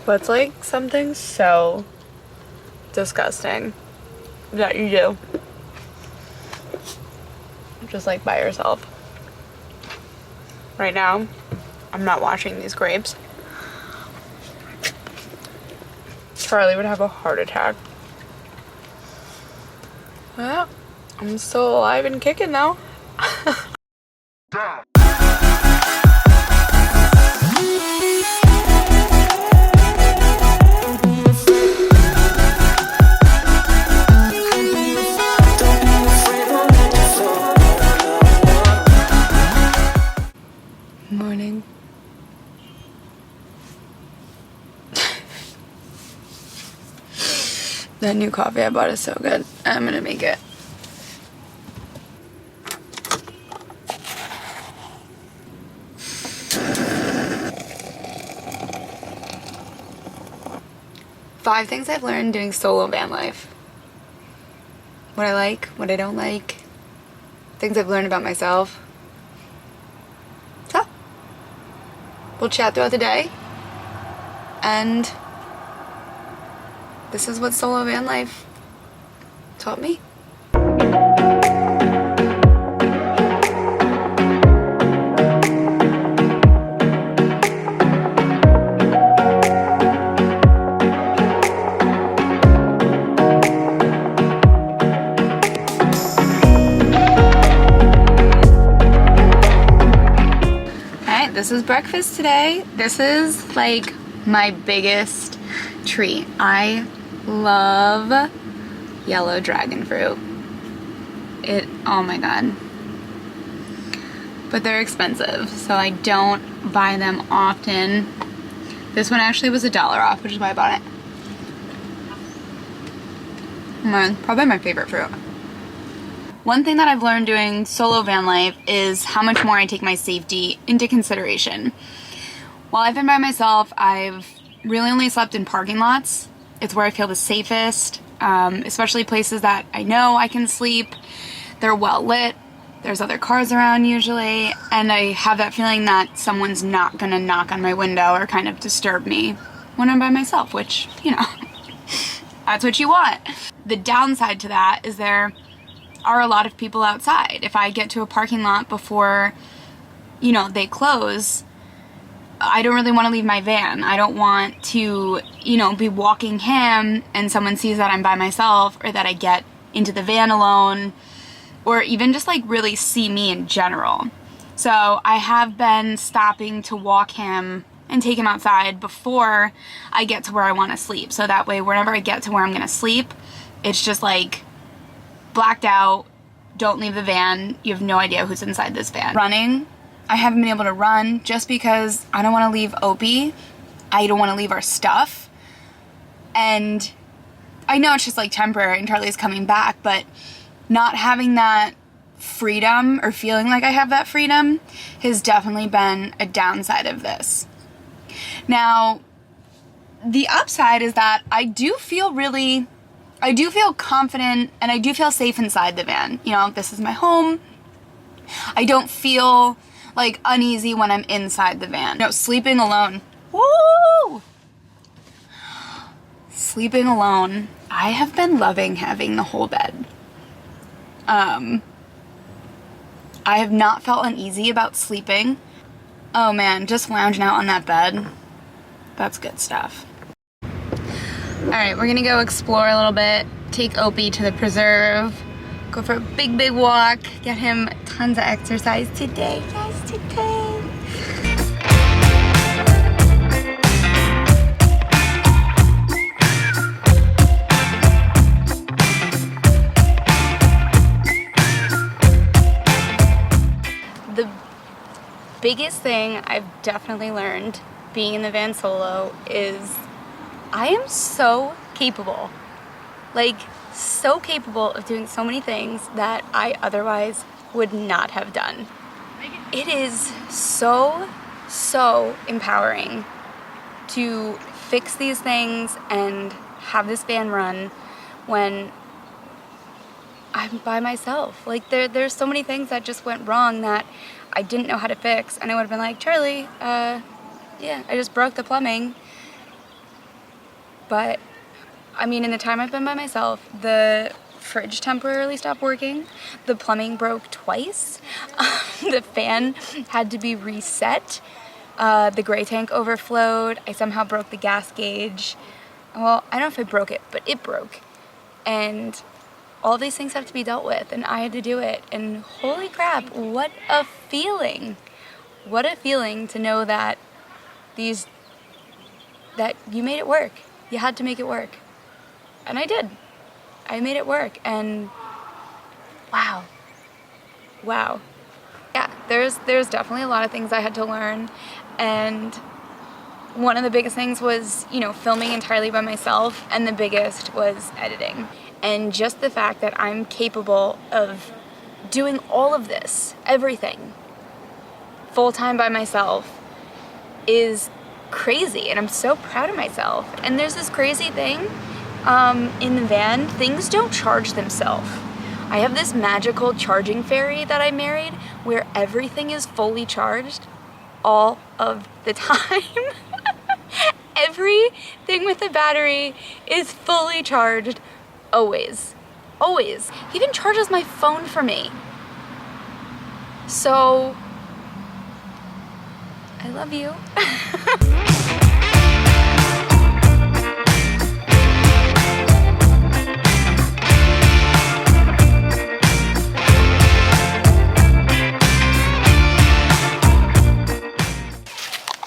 What's like something so disgusting that you do just like by yourself? Right now, I'm not washing these grapes. Charlie would have a heart attack. Well, I'm still alive and kicking though. 'Morning. That new coffee I bought is so good. I'm gonna make it. Five things I've learned doing solo van life. What I like, what I don't like, things I've learned about myself. So, we'll chat throughout the day, and this is what solo van life taught me. This is breakfast today. This is like my biggest treat. I love yellow dragon fruit. Oh my god. But they're expensive, so I don't buy them often. This one actually was $1 off, which is why I bought it. Probably my favorite fruit. One thing that I've learned doing solo van life is how much more I take my safety into consideration. While I've been by myself, I've really only slept in parking lots. It's where I feel the safest, especially places that I know I can sleep. They're well lit, there's other cars around usually, and I have that feeling that someone's not gonna knock on my window or kind of disturb me when I'm by myself, which, you know, that's what you want. The downside to that is there are a lot of people outside. If I get to a parking lot before, you know, they close, I don't really want to leave my van. I don't want to, you know, be walking him and someone sees that I'm by myself, or that I get into the van alone, or even just like really see me in general. So I have been stopping to walk him and take him outside before I get to where I want to sleep. So that way, whenever I get to where I'm going to sleep, it's just like blacked out, don't leave the van, you have no idea who's inside this van. Running, I haven't been able to run just because I don't want to leave Opie, I don't want to leave our stuff, and I know it's just like temporary and Charlie's coming back, but not having that freedom or feeling like I have that freedom has definitely been a downside of this. Now, the upside is that I do feel confident and I do feel safe inside the van. You know, this is my home. I don't feel like uneasy when I'm inside the van. No, sleeping alone. Woo! Sleeping alone. I have been loving having the whole bed. I have not felt uneasy about sleeping. Oh man, just lounging out on that bed. That's good stuff. Alright, we're gonna go explore a little bit, take Opie to the preserve, go for a big walk, get him tons of exercise today. Yes, today. The biggest thing I've definitely learned being in the van solo is I am so capable, like so capable of doing so many things that I otherwise would not have done. It is so empowering to fix these things and have this van run when I'm by myself. Like there's so many things that just went wrong that I didn't know how to fix, and I would have been like, Charlie, yeah, I just broke the plumbing. but I mean, in the time I've been by myself, the fridge temporarily stopped working, the plumbing broke twice, the fan had to be reset, the gray tank overflowed, I somehow broke the gas gauge. Well, I don't know if I broke it, but it broke. And all these things have to be dealt with, and I had to do it. And holy crap, what a feeling. What a feeling to know that that you made it work. You had to make it work. And I did. I made it work, and wow. Wow. Yeah, there's definitely a lot of things I had to learn, and one of the biggest things was, you know, filming entirely by myself, and the biggest was editing. And just the fact that I'm capable of doing all of this, everything, full-time by myself is crazy, and I'm so proud of myself. And there's this crazy thing in the van, things don't charge themselves. I have this magical charging fairy that I married where everything is fully charged all of the time. Everything with the battery is fully charged always. Always. He even charges my phone for me. So, I love you.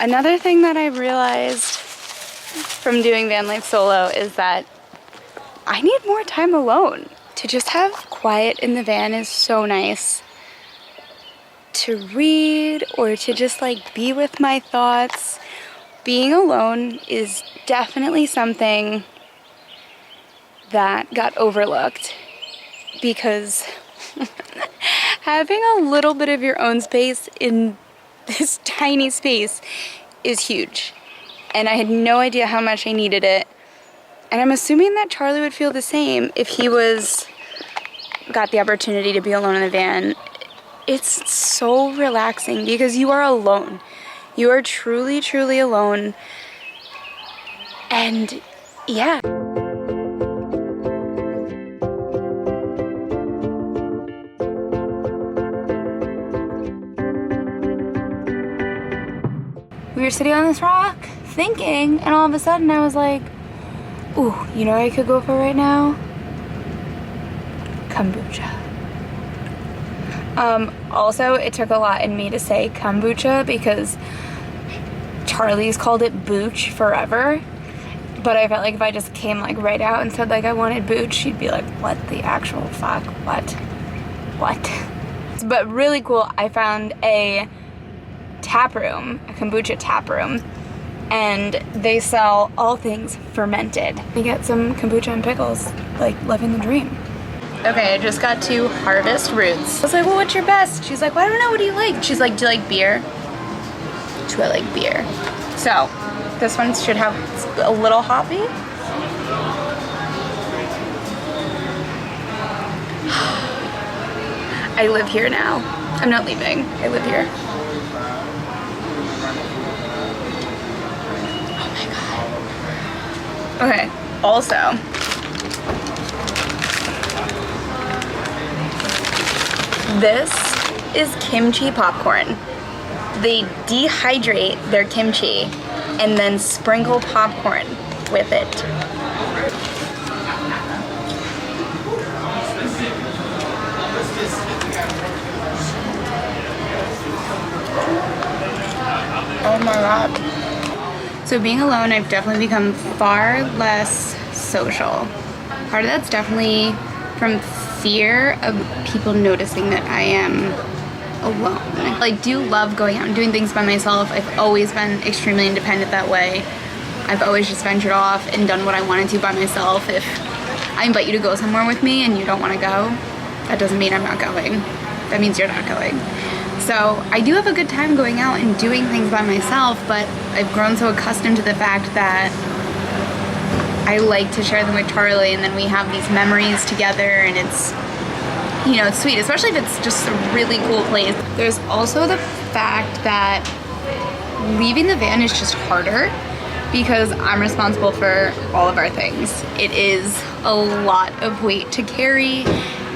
Another thing that I realized from doing van life solo is that I need more time alone. To just have quiet in the van is so nice. To read or to just like be with my thoughts. Being alone is definitely something that got overlooked because having a little bit of your own space in this tiny space is huge, and I had no idea how much I needed it. And I'm assuming that Charlie would feel the same if he got the opportunity to be alone in the van. It's so relaxing because you are alone. You are truly, truly alone. And yeah. We were sitting on this rock thinking, and all of a sudden I was like, ooh, you know what I could go for right now? Kombucha. Also, it took a lot in me to say kombucha because Charlie's called it booch forever. But I felt like if I just came like right out and said like I wanted booch, she'd be like, what the actual fuck? What? But really cool, I found a tap room, a kombucha tap room, and they sell all things fermented. You get some kombucha and pickles, like living the dream. Okay, I just got to Harvest Roots. I was like, well, what's your best? She's like, well, I don't know, what do you like? She's like, do you like beer? Do I like beer? So, this one should have a little hoppy. I live here now. I'm not leaving. I live here. Okay, also, this is kimchi popcorn. They dehydrate their kimchi and then sprinkle popcorn with it. Oh my god. So being alone, I've definitely become far less social. Part of that's definitely from fear of people noticing that I am alone. I do love going out and doing things by myself. I've always been extremely independent that way. I've always just ventured off and done what I wanted to by myself. If I invite you to go somewhere with me and you don't want to go, that doesn't mean I'm not going. That means you're not going. So I do have a good time going out and doing things by myself, but I've grown so accustomed to the fact that I like to share them with Charlie, and then we have these memories together, and it's, you know, it's sweet, especially if it's just a really cool place. There's also the fact that leaving the van is just harder because I'm responsible for all of our things. It is a lot of weight to carry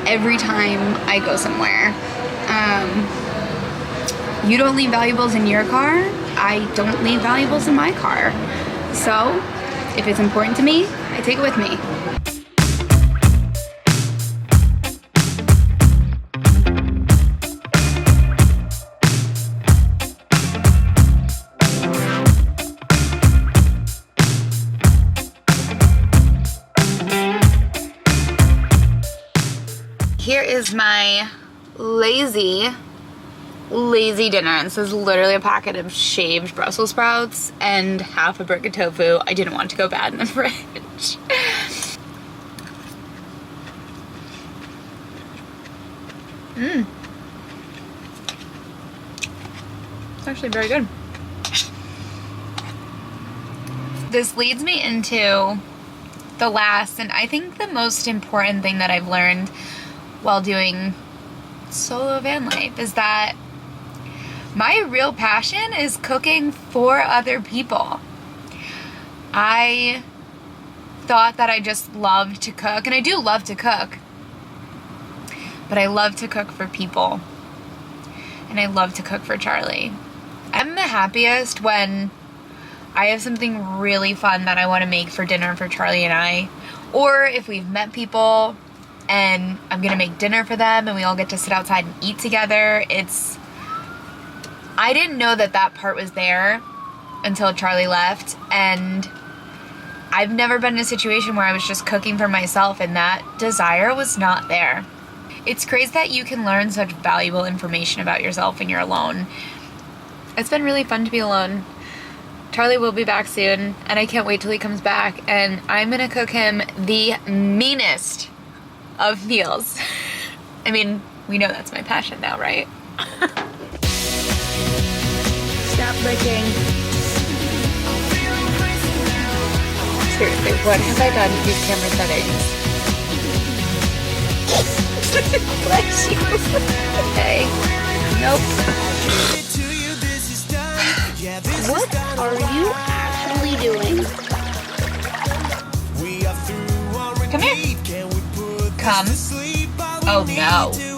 every time I go somewhere. You don't leave valuables in your car. I don't leave valuables in my car. So if it's important to me, I take it with me. Here is my lazy dinner. This is literally a packet of shaved Brussels sprouts and half a brick of tofu. I didn't want it to go bad in the fridge. It's actually very good. This leads me into the last and I think the most important thing that I've learned while doing solo van life is that my real passion is cooking for other people. I thought that I just loved to cook, and I do love to cook, but I love to cook for people, and I love to cook for Charlie. I'm the happiest when I have something really fun that I want to make for dinner for Charlie and I, or if we've met people and I'm gonna make dinner for them and we all get to sit outside and eat together. I didn't know that that part was there until Charlie left, and I've never been in a situation where I was just cooking for myself and that desire was not there. It's crazy that you can learn such valuable information about yourself when you're alone. It's been really fun to be alone. Charlie will be back soon, and I can't wait till he comes back, and I'm gonna cook him the meanest of meals. I mean, we know that's my passion now, right? Stop licking. Seriously, what have I done to these camera settings? Bless you. Okay. Nope. What are you actually doing? Come here. Come. Oh no.